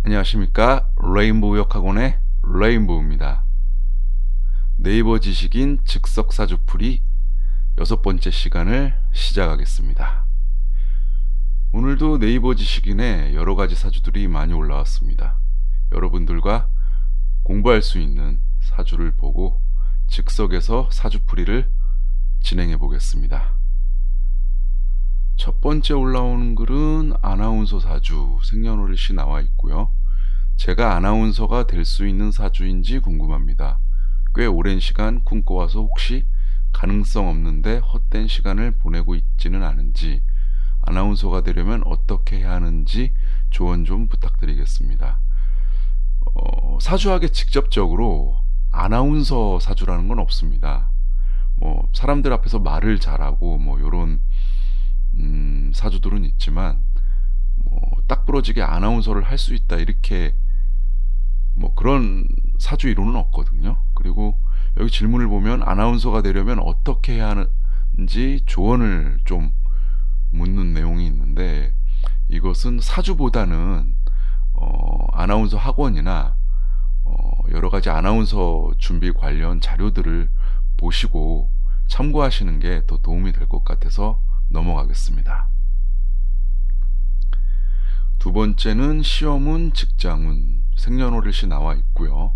안녕하십니까. 레인보우 역학원의 레인보우입니다. 네이버 지식인 즉석사주풀이 6번째 시간을 시작하겠습니다. 오늘도 네이버 지식인에 여러가지 사주들이 많이 올라왔습니다. 여러분들과 공부할 수 있는 사주를 보고 즉석에서 사주풀이를 진행해 보겠습니다. 첫 번째 올라오는 글은 아나운서 사주 생년월일시 나와 있고요. 제가 아나운서가 될 수 있는 사주인지 궁금합니다. 꽤 오랜 시간 꿈꿔와서 혹시 가능성 없는데 헛된 시간을 보내고 있지는 않은지, 아나운서가 되려면 어떻게 해야 하는지 조언 좀 부탁드리겠습니다. 사주학에 직접적으로 아나운서 사주라는 건 없습니다. 사람들 앞에서 말을 잘하고 요런 사주들은 있지만 딱 부러지게 아나운서를 할 수 있다 이렇게 그런 사주 이론은 없거든요. 그리고 여기 질문을 보면 아나운서가 되려면 어떻게 해야 하는지 조언을 좀 묻는 내용이 있는데, 이것은 사주보다는 아나운서 학원이나 여러 가지 아나운서 준비 관련 자료들을 보시고 참고하시는 게 더 도움이 될 것 같아서 넘어가겠습니다. 두 번째는 시험운, 직장운, 생년월일시 나와 있고요.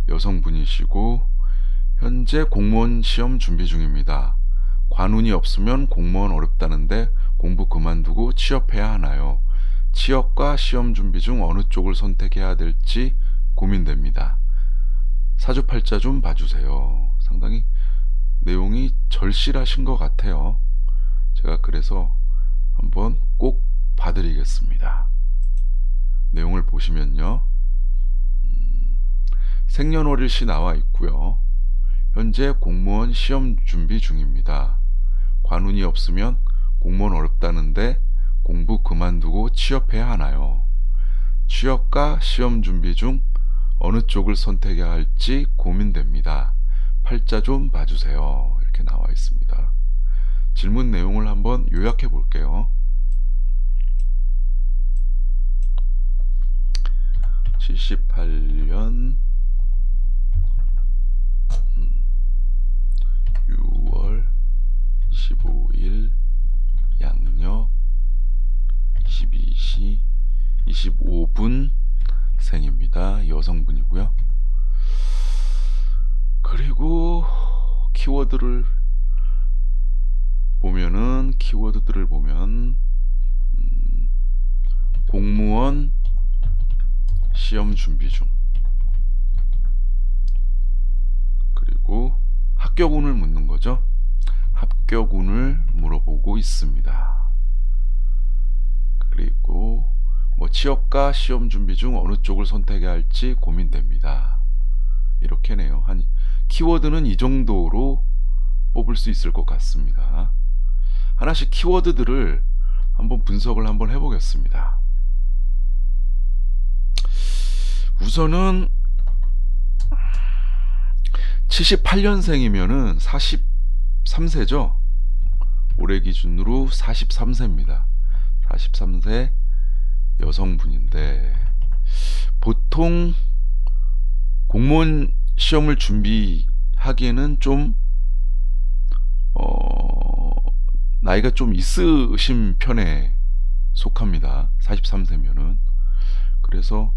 여성분이시고 현재 공무원 시험 준비 중입니다. 관운이 없으면 공무원 어렵다는데 공부 그만두고 취업해야 하나요? 취업과 시험 준비 중 어느 쪽을 선택해야 될지 고민됩니다. 사주팔자 좀 봐주세요. 상당히 내용이 절실하신 것 같아요. 제가 그래서 한번 꼭 봐드리겠습니다. 내용을 보시면요, 생년월일시 나와 있고요. 현재 공무원 시험 준비 중입니다. 관운이 없으면 공무원 어렵다는데 공부 그만두고 취업해야 하나요? 취업과 시험 준비 중 어느 쪽을 선택해야 할지 고민됩니다. 팔자 좀 봐주세요. 이렇게 나와 있습니다. 질문 내용을 한번 요약해 볼게요. 78년 6월 25일 양력 22시 25분 생입니다. 여성분이고요. 그리고 키워드들을 보면 공무원 시험 준비 중, 그리고 합격운을 묻는 거죠. 합격운을 물어보고 있습니다. 그리고 취업과 시험 준비 중 어느 쪽을 선택해야 할지 고민됩니다. 이렇게네요. 한 키워드는 이 정도로 뽑을 수 있을 것 같습니다. 하나씩 키워드들을 한번 분석을 한번 해보겠습니다. 우선은 78년생이면은 43세죠. 올해 기준으로 43세입니다. 43세 여성분인데, 보통 공무원 시험을 준비하기에는 좀 나이가 좀 있으신 편에 속합니다. 43세면은. 그래서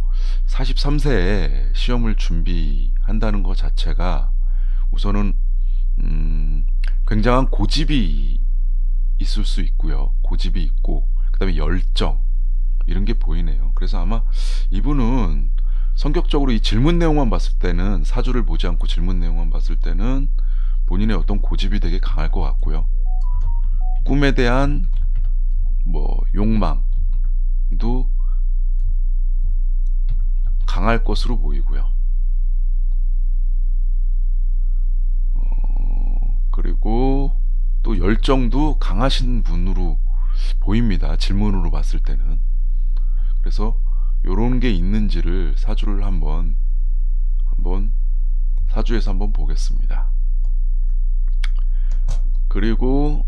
43세에 시험을 준비한다는 것 자체가 우선은 굉장한 고집이 있을 수 있고요. 고집이 있고, 그 다음에 열정, 이런 게 보이네요. 그래서 아마 이분은 성격적으로 이 질문 내용만 봤을 때는, 사주를 보지 않고 질문 내용만 봤을 때는 본인의 어떤 고집이 되게 강할 것 같고요. 꿈에 대한 욕망도 강할 것으로 보이고요. 그리고 또 열정도 강하신 분으로 보입니다. 질문으로 봤을 때는. 그래서 요런 게 있는지를 사주를 한번 사주에서 한번 보겠습니다. 그리고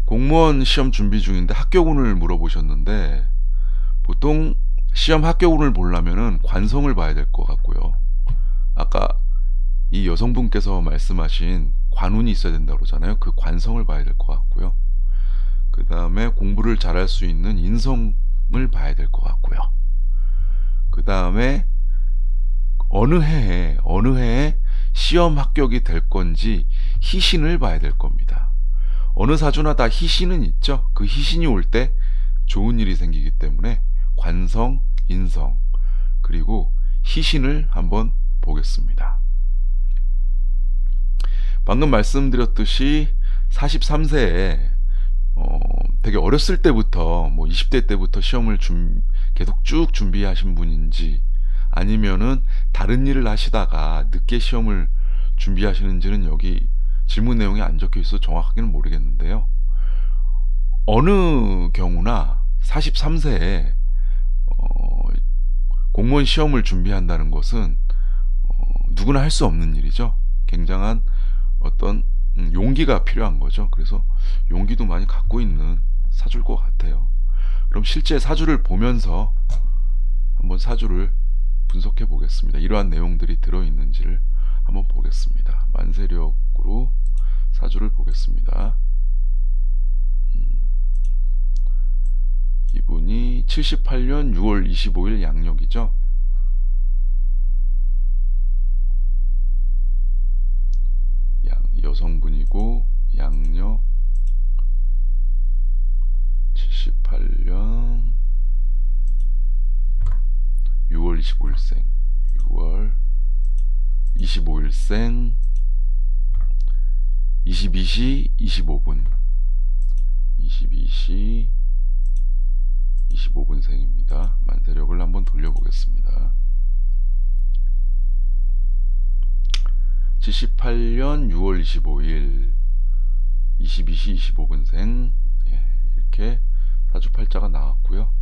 공무원 시험 준비 중인데 합격운을 물어보셨는데, 보통 시험 합격운을 보려면은 관성을 봐야 될 것 같고요. 아까 이 여성분께서 말씀하신 관운이 있어야 된다고 그러잖아요. 그 관성을 봐야 될 것 같고요. 그 다음에 공부를 잘할 수 있는 인성을 봐야 될 것 같고요. 그 다음에 어느 해에 시험 합격이 될 건지 희신을 봐야 될 겁니다. 어느 사주나 다 희신은 있죠. 그 희신이 올 때 좋은 일이 생기기 때문에 관성, 인성, 그리고 희신을 한번 보겠습니다. 방금 말씀드렸듯이 43세에 되게 어렸을 때부터, 뭐 20대 때부터 시험을 계속 쭉 준비하신 분인지, 아니면은 다른 일을 하시다가 늦게 시험을 준비하시는지는 여기 질문 내용이 안 적혀 있어서 정확하게는 모르겠는데요. 어느 경우나 43세에 공무원 시험을 준비한다는 것은 누구나 할 수 없는 일이죠. 굉장한 어떤 용기가 필요한 거죠. 그래서 용기도 많이 갖고 있는 사주일 것 같아요. 그럼 실제 사주를 보면서 한번 사주를 분석해 보겠습니다. 이러한 내용들이 들어있는지를 한번 보겠습니다. 만세력으로 사주를 보겠습니다. 이분이 78년 6월 25일 양력이죠. 여성분이고 양력 78년 6월 25일생 6월 25일생 22시 25분 22시 25분생입니다. 만세력을 한번 돌려보겠습니다. 78년 6월 25일 22시 25분생, 이렇게 사주팔자가 나왔고요.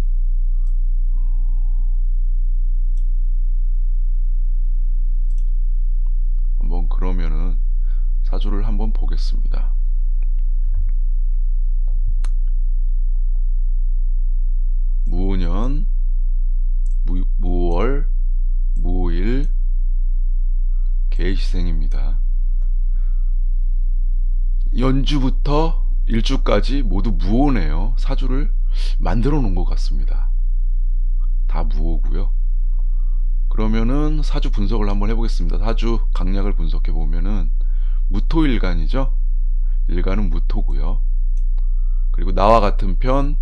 한번 그러면은 사주를 한번 보겠습니다. 무년, 무월, 무일, 개시생입니다. 연주부터 일주까지 모두 무오네요. 사주를 만들어 놓은 것 같습니다. 다 무오고요. 그러면은 사주 분석을 한번 해보겠습니다. 사주 강약을 분석해 보면은 무토일간이죠. 일간은 무토고요. 그리고 나와 같은 편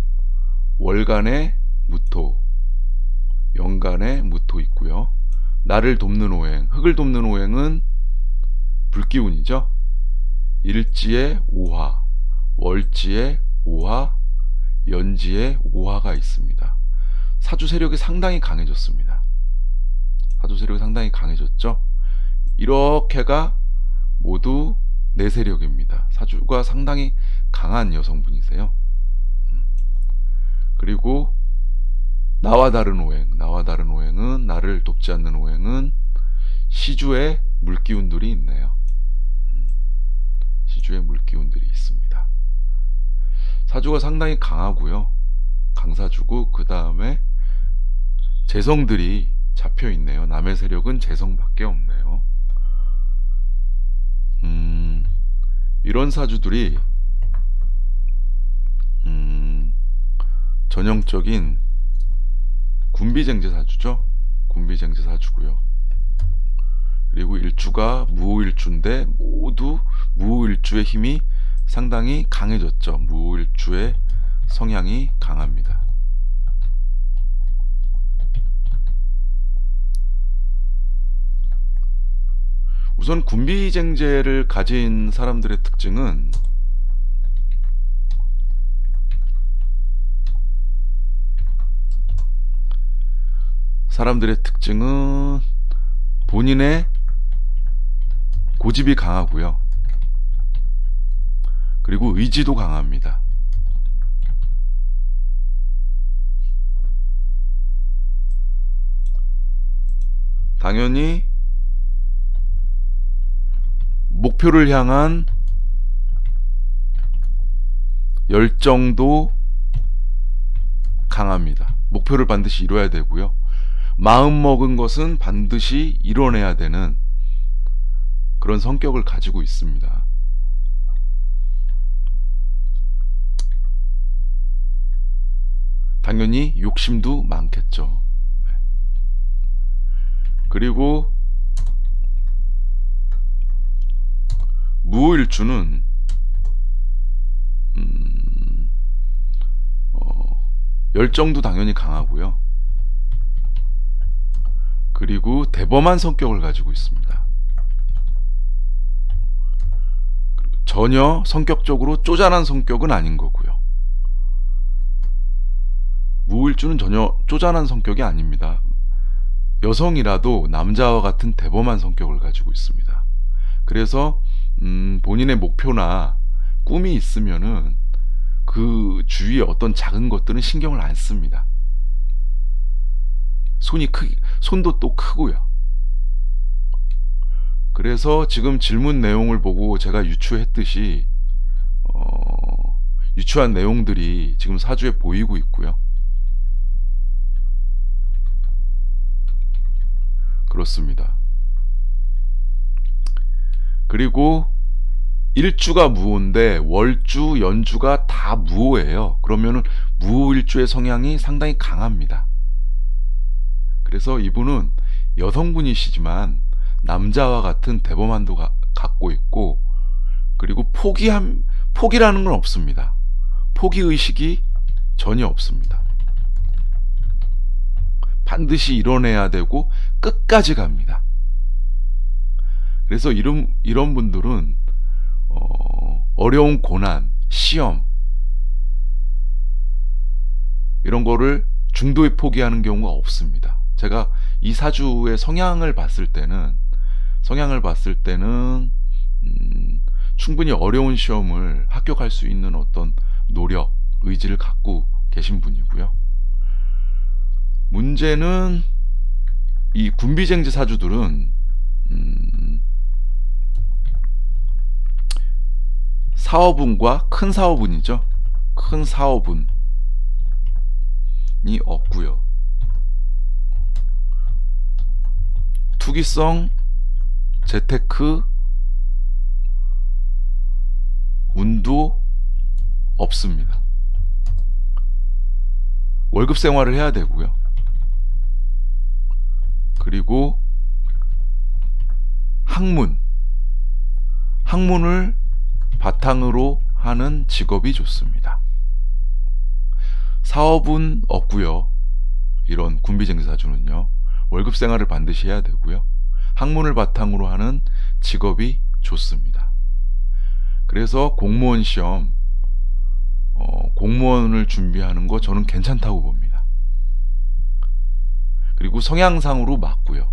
월간에 무토, 연간에 무토 있고요. 나를 돕는 오행, 흙을 돕는 오행은 불기운이죠. 일지에 오화, 월지에 오화, 연지에 오화가 있습니다. 사주 세력이 상당히 강해졌습니다. 사주 세력이 상당히 강해졌죠. 이렇게가 모두 내 세력입니다. 사주가 상당히 강한 여성분이세요. 그리고 나와 다른 오행은, 나를 돕지 않는 오행은 시주에 물기운들이 있네요. 시주에 물기운들이 있습니다. 사주가 상당히 강하고요. 강사주고, 그 다음에 재성들이 잡혀 있네요. 남의 세력은 재성밖에 없네요. 이런 사주들이 전형적인 군비쟁제 사주죠. 군비쟁제 사주고요. 그리고 일주가 무오일주인데 모두 무오일주의 힘이 상당히 강해졌죠. 무오일주의 성향이 강합니다. 우선 군비쟁제를 가진 사람들의 특징은 본인의 고집이 강하고요. 그리고 의지도 강합니다. 당연히 목표를 향한 열정도 강합니다. 목표를 반드시 이뤄야 되고요. 마음 먹은 것은 반드시 이뤄내야 되는 그런 성격을 가지고 있습니다. 당연히 욕심도 많겠죠. 그리고 무호일주는 열정도 당연히 강하고요. 그리고 대범한 성격을 가지고 있습니다. 전혀 성격적으로 쪼잔한 성격은 아닌 거고요. 무호일주는 전혀 쪼잔한 성격이 아닙니다. 여성이라도 남자와 같은 대범한 성격을 가지고 있습니다. 그래서 본인의 목표나 꿈이 있으면은 그 주위에 어떤 작은 것들은 신경을 안 씁니다. 손도 또 크고요. 그래서 지금 질문 내용을 보고 제가 유추했듯이 유추한 내용들이 지금 사주에 보이고 있고요. 그렇습니다. 그리고 일주가 무호인데 월주, 연주가 다 무호예요. 그러면은 무호일주의 성향이 상당히 강합니다. 그래서 이분은 여성분이시지만 남자와 같은 대범함도 갖고 있고, 그리고 포기라는 건 없습니다. 포기의식이 전혀 없습니다. 반드시 이뤄내야 되고 끝까지 갑니다. 그래서 이런 분들은 어려운 고난, 시험 이런 거를 중도에 포기하는 경우가 없습니다. 제가 이 사주의 성향을 봤을 때는 충분히 어려운 시험을 합격할 수 있는 어떤 노력, 의지를 갖고 계신 분이고요. 문제는 이 군비쟁지 사주들은 사업운과 큰 사업운이죠. 큰 사업운이 없고요. 투기성, 재테크 운도 없습니다. 월급 생활을 해야 되고요. 그리고 학문을 바탕으로 하는 직업이 좋습니다. 사업은 없고요. 이런 군비쟁사주는요. 월급 생활을 반드시 해야 되고요. 학문을 바탕으로 하는 직업이 좋습니다. 그래서 공무원 시험, 공무원을 준비하는 거 저는 괜찮다고 봅니다. 그리고 성향상으로 맞고요.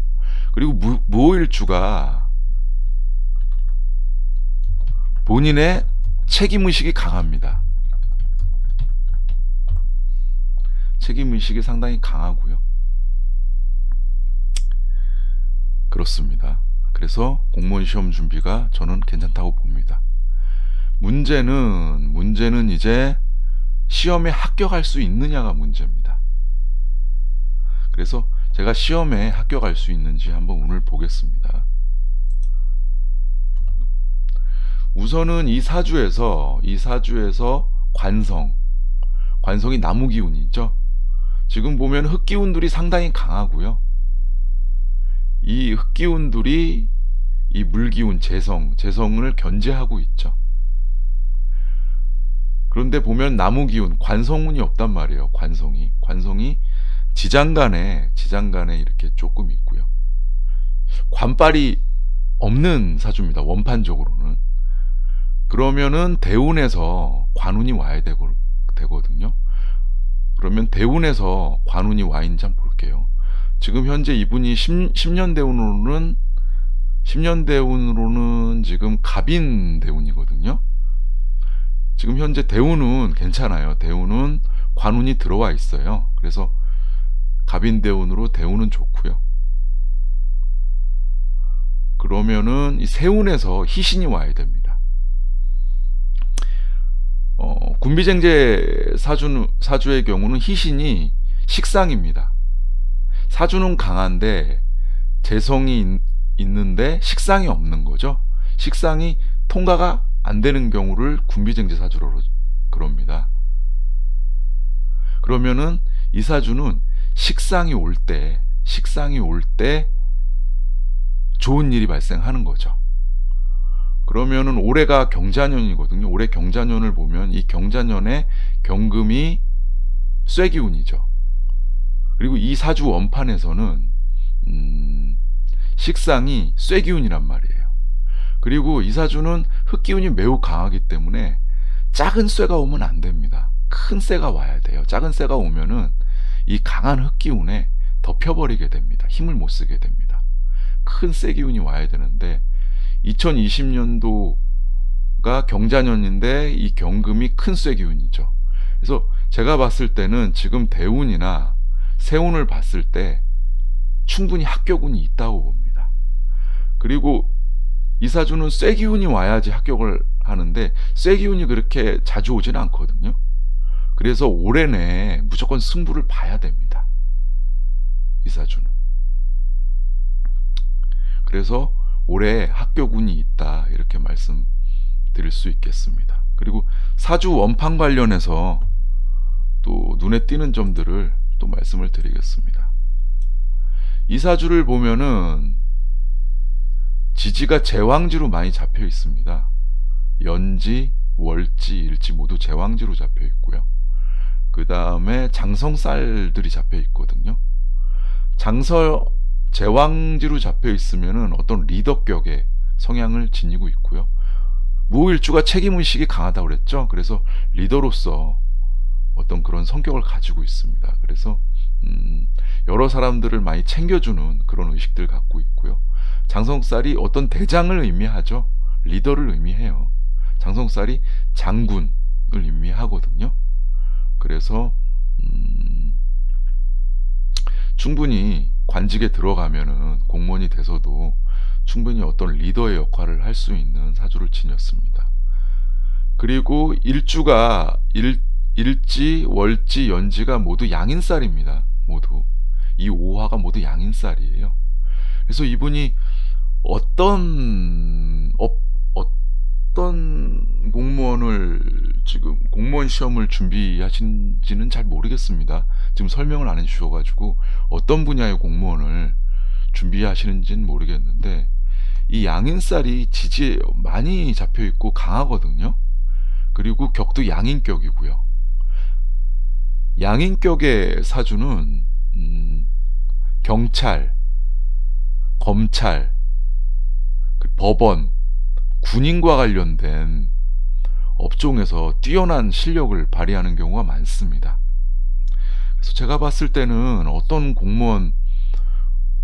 그리고 무호일주가 본인의 책임의식이 강합니다. 책임의식이 상당히 강하고요. 그렇습니다. 그래서 공무원 시험 준비가 저는 괜찮다고 봅니다. 문제는 이제 시험에 합격할 수 있느냐가 문제입니다. 그래서 제가 시험에 합격할 수 있는지 한번 오늘 보겠습니다. 우선은 이 사주에서 관성이 나무 기운이죠. 지금 보면 흑기운들이 상당히 강하고요. 이 흑기운들이 이 물기운 재성을 견제하고 있죠. 그런데 보면 나무 기운, 관성운이 없단 말이에요. 관성이 지장간에 이렇게 조금 있고요. 관빨이 없는 사주입니다. 원판적으로는. 그러면은 대운에서 관운이 와야 되거든요. 그러면 대운에서 관운이 와 있는지 한번 볼게요. 지금 현재 이분이 10년 대운으로는 지금 갑인 대운이거든요. 지금 현재 대운은 괜찮아요. 대운은 관운이 들어와 있어요. 그래서 갑인 대운으로 대운은 좋고요. 그러면은 이 세운에서 희신이 와야 됩니다. 군비쟁제 사주의 경우는 희신이 식상입니다. 사주는 강한데 재성이 있는데 식상이 없는 거죠. 식상이 통과가 안 되는 경우를 군비쟁제 사주로 그럽니다. 그러면은 이 사주는 식상이 올 때 좋은 일이 발생하는 거죠. 그러면은 올해가 경자년이거든요. 올해 경자년을 보면 이 경자년에 경금이 쇠기운이죠. 그리고 이 사주 원판에서는 식상이 쇠기운이란 말이에요. 그리고 이 사주는 흙기운이 매우 강하기 때문에 작은 쇠가 오면 안 됩니다. 큰 쇠가 와야 돼요. 작은 쇠가 오면은 이 강한 흙기운에 덮여버리게 됩니다. 힘을 못 쓰게 됩니다. 큰 쇠기운이 와야 되는데 2020년도가 경자년인데 이 경금이 큰 쇠기운이죠. 그래서 제가 봤을 때는 지금 대운이나 세운을 봤을 때 충분히 합격운이 있다고 봅니다. 그리고 이 사주는 쇠기운이 와야지 합격을 하는데 쇠기운이 그렇게 자주 오지는 않거든요. 그래서 올해 내에 무조건 승부를 봐야 됩니다. 이 사주는. 그래서 올해 합격운이 있다 이렇게 말씀드릴 수 있겠습니다. 그리고 사주 원판 관련해서 또 눈에 띄는 점들을 또 말씀을 드리겠습니다. 이 사주를 보면은 지지가 제왕지로 많이 잡혀 있습니다. 연지, 월지, 일지 모두 제왕지로 잡혀 있고요. 그 다음에 장성살들이 잡혀 있거든요. 제왕지로 잡혀 있으면은 어떤 리더격의 성향을 지니고 있고요. 무일주가 책임의식이 강하다고 그랬죠. 그래서 리더로서 어떤 그런 성격을 가지고 있습니다. 그래서 여러 사람들을 많이 챙겨주는 그런 의식들을 갖고 있고요. 장성살이 어떤 대장을 의미하죠. 리더를 의미해요. 장성살이 장군을 의미하거든요. 그래서 충분히 관직에 들어가면은 공무원이 돼서도 충분히 어떤 리더의 역할을 할 수 있는 사주를 지녔습니다. 그리고 일주가 일지, 월지, 연지가 모두 양인살입니다. 모두 이 5화가 모두 양인살이에요. 그래서 이분이 어떤 공무원을 지금 공무원 시험을 준비하신지는 잘 모르겠습니다. 지금 설명을 안 해주셔가지고 어떤 분야의 공무원을 준비하시는지는 모르겠는데 이 양인살이 지지에 많이 잡혀있고 강하거든요. 그리고 격도 양인격이고요. 양인격의 사주는 경찰, 검찰, 법원, 군인과 관련된 업종에서 뛰어난 실력을 발휘하는 경우가 많습니다. 그래서 제가 봤을 때는 어떤 공무원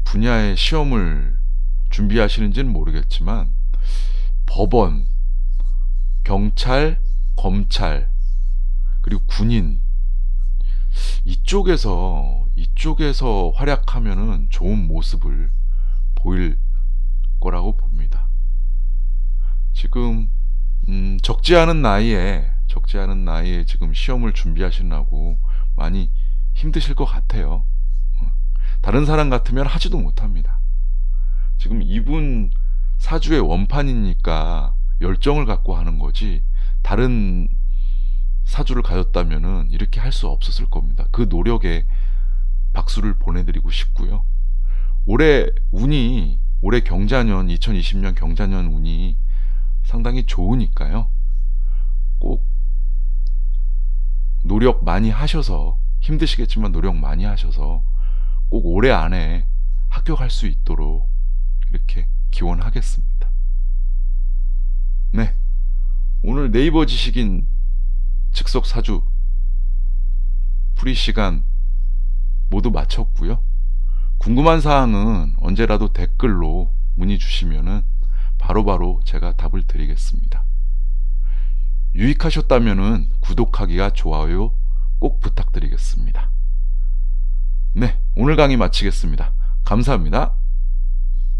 분야의 시험을 준비하시는지는 모르겠지만 법원, 경찰, 검찰, 그리고 군인 이쪽에서 활약하면은 좋은 모습을 보일 거라고 봅니다. 지금 적지 않은 나이에 지금 시험을 준비하시느라고 많이 힘드실 것 같아요. 다른 사람 같으면 하지도 못합니다. 지금 이분 사주의 원판이니까 열정을 갖고 하는 거지 다른 사주를 가졌다면은 이렇게 할 수 없었을 겁니다. 그 노력에 박수를 보내드리고 싶고요. 올해 경자년 2020년 경자년 운이 상당히 좋으니까요. 꼭 노력 많이 하셔서 힘드시겠지만 노력 많이 하셔서 꼭 올해 안에 합격할 수 있도록 이렇게 기원하겠습니다. 네, 오늘 네이버 지식인 즉석사주 풀이 시간 모두 마쳤고요. 궁금한 사항은 언제라도 댓글로 문의 주시면은 바로바로 제가 답을 드리겠습니다. 유익하셨다면은 구독하기와 좋아요 꼭 부탁드리겠습니다. 네, 오늘 강의 마치겠습니다. 감사합니다.